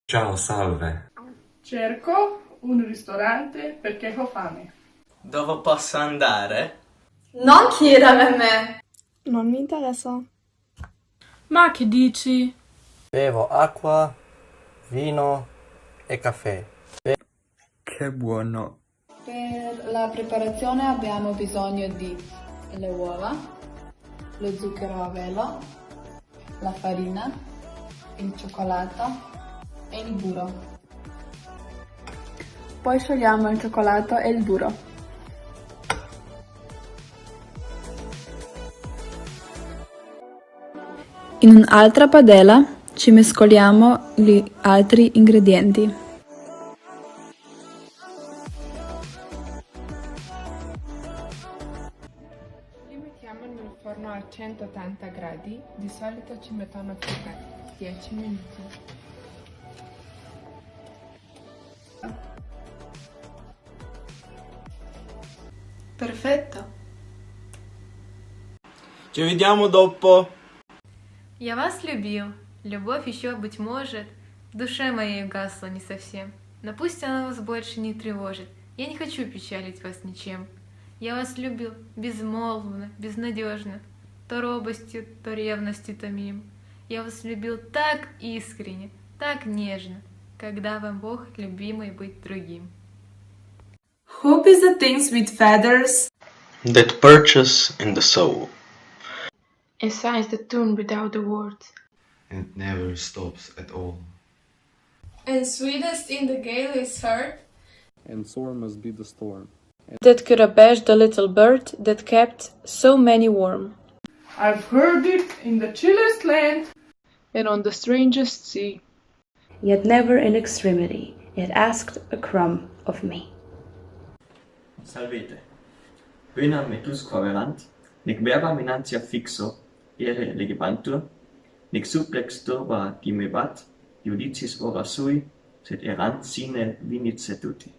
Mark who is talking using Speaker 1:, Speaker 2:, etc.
Speaker 1: Ciao, salve.
Speaker 2: Cerco un ristorante perché ho fame.
Speaker 3: Dove posso andare?
Speaker 4: Non chiedere a me.
Speaker 5: Non mi interessa.
Speaker 2: Ma che dici?
Speaker 6: Bevo acqua, vino e caffè.
Speaker 3: Che buono.
Speaker 4: Per la preparazione abbiamo bisogno di le uova, lo zucchero a velo, la farina, il cioccolato e il burro. Poi sciogliamo il cioccolato e il burro. In un'altra padella ci mescoliamo gli altri ingredienti.
Speaker 7: Li mettiamo nel forno a 180 gradi, di solito ci mettono circa 10 minuti.
Speaker 4: Perfetto.
Speaker 3: Ci vediamo dopo.
Speaker 8: Я вас любил. Любовь еще, быть может, в душе моей угасла не совсем. Но пусть она вас больше не тревожит. Я не хочу печалить вас ничем. Я вас любил безмолвно, безнадежно, то робостью, то ревностью томим. Я вас любил так искренне, так нежно, когда вам Бог любимый быть другим.
Speaker 9: Hope is the things with feathers
Speaker 10: that perches in the soul.
Speaker 7: And signs the tune without the words.
Speaker 1: And it never stops at all.
Speaker 11: And sweetest in the gale is heard.
Speaker 12: And sore must be the storm.
Speaker 13: That could abase the little bird that kept so many warm.
Speaker 2: I've heard it in the chillest land.
Speaker 7: And on the strangest sea.
Speaker 14: Yet never in extremity it asked a crumb of me.
Speaker 15: Salvete. Până metus quaverant, nec verbam inantia fixo, ere legebantur, nec supplex turba dimebat, iudicis ora sui, sed erant sine vinit seduti.